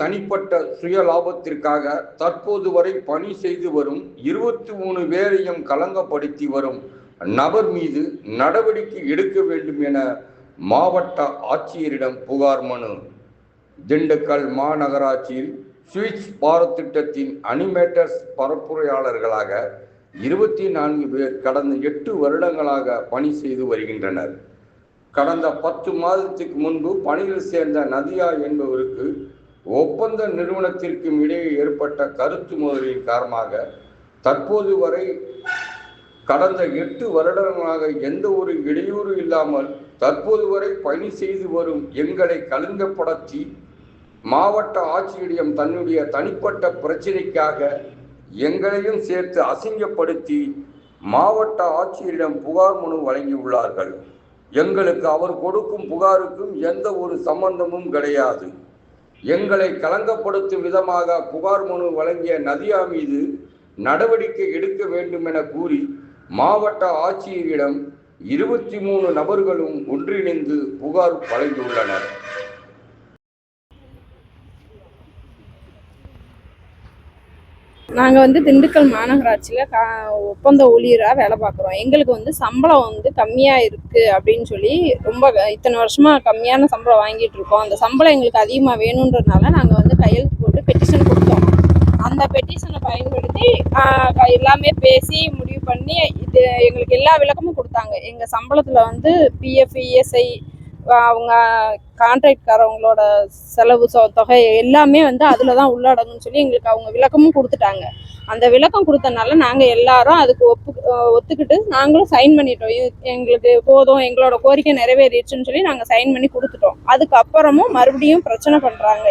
தனிப்பட்ட சுய லாபத்திற்காக தற்போது வரை பணி செய்து வரும் 23 பேரையும் களங்கப்படுத்தி வரும் நபர் மீது நடவடிக்கை எடுக்க வேண்டும் என மாவட்ட ஆட்சியரிடம் புகார் மனு. திண்டுக்கல் மாநகராட்சியில் சுவிட்ச் பாரத் திட்டத்தின் அனிமேட்டர்ஸ் பரப்புரையாளர்களாக 24 பேர் கடந்த 8 வருடங்களாக பணி செய்து வருகின்றனர். கடந்த 10 மாதத்துக்கு முன்பு பணியில் சேர்ந்த நதியா என்பவருக்கு ஒப்பந்த நிறுவனத்திற்கும் இடையே ஏற்பட்ட கருத்து மோதலின் காரணமாக தற்போது வரை கடந்த 8 வருடங்களாக எந்த ஒரு இடையூறு இல்லாமல் தற்போது வரை பணி செய்து வரும் எங்களை களங்கப்படுத்தி மாவட்ட ஆட்சியரிடம் தன்னுடைய தனிப்பட்ட பிரச்சனைக்காக எங்களையும் சேர்த்து அசிங்கப்படுத்தி மாவட்ட ஆட்சியரிடம் புகார் மனு வழங்கியுள்ளார்கள். எங்களுக்கு அவர் கொடுக்கும் புகாருக்கும் எந்த ஒரு சம்பந்தமும் கிடையாது. எங்களை களங்கப்படுத்தும் விதமாக புகார் மனு வழங்கிய நதியா மீது நடவடிக்கை எடுக்க வேண்டும் என கூறி மாவட்ட ஆட்சியரிடம் 23 நபர்களும் ஒன்றிணைந்து புகார் வழங்கியுள்ளனர். நாங்கள் திண்டுக்கல் மாநகராட்சியில் ஒப்பந்த ஊழியராக வேலை பார்க்குறோம். எங்களுக்கு சம்பளம் கம்மியாக இருக்குது அப்படின்னு சொல்லி ரொம்ப இத்தனை வருஷமாக கம்மியான சம்பளம் வாங்கிட்டு இருக்கோம். அந்த சம்பளம் எங்களுக்கு அதிகமாக வேணுன்றதுனால நாங்கள் கையெழுத்து போட்டு பெட்டிஷன் கொடுத்தோம். அந்த பெட்டிஷனை பயன்படுத்தி எல்லாமே பேசி முடிவு பண்ணி இது எங்களுக்கு எல்லா விளக்கமும் கொடுத்தாங்க. எங்கள் சம்பளத்தில் பிஎஃப், இஎஸ்ஐ, அவங்க கான்ட்ராக்ட்காரவங்களோட செலவு தொகை எல்லாமே அதில் தான் உள்ளடங்குன்னு சொல்லி எங்களுக்கு அவங்க விளக்கமும் கொடுத்துட்டாங்க. அந்த விளக்கம் கொடுத்தனால நாங்கள் எல்லாரும் அதுக்கு ஒத்துக்கிட்டு நாங்களும் சைன் பண்ணிட்டோம். எங்களுக்கு போதும், எங்களோட கோரிக்கை நிறைவேறிடுச்சுன்னு சொல்லி நாங்கள் சைன் பண்ணி கொடுத்துட்டோம். அதுக்கப்புறமும் மறுபடியும் பிரச்சனை பண்ணுறாங்க.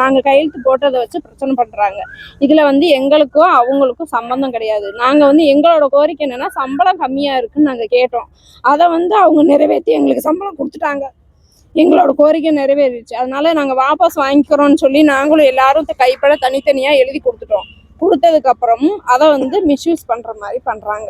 நாங்கள் கையெழுத்து போட்டதை வச்சு பிரச்சனை பண்ணுறாங்க. இதில் எங்களுக்கும் அவங்களுக்கும் சம்மந்தம் கிடையாது. நாங்கள் எங்களோட கோரிக்கை என்னென்னா சம்பளம் கம்மியாக இருக்குன்னு நாங்கள் கேட்டோம். அதை அவங்க நிறைவேற்றி எங்களுக்கு சம்பளம் கொடுத்துட்டாங்க. எங்களோட கோரிக்கை நிறைவேறிடுச்சு. அதனால நாங்கள் வாபஸ் வாங்கிக்கிறோம்னு சொல்லி நாங்களும் எல்லாரும் கைப்பட தனித்தனியாக எழுதி கொடுத்துட்டோம். கொடுத்ததுக்கு அப்புறமும் அதை மிஸ்யூஸ் பண்ணுற மாதிரி பண்ணுறாங்க.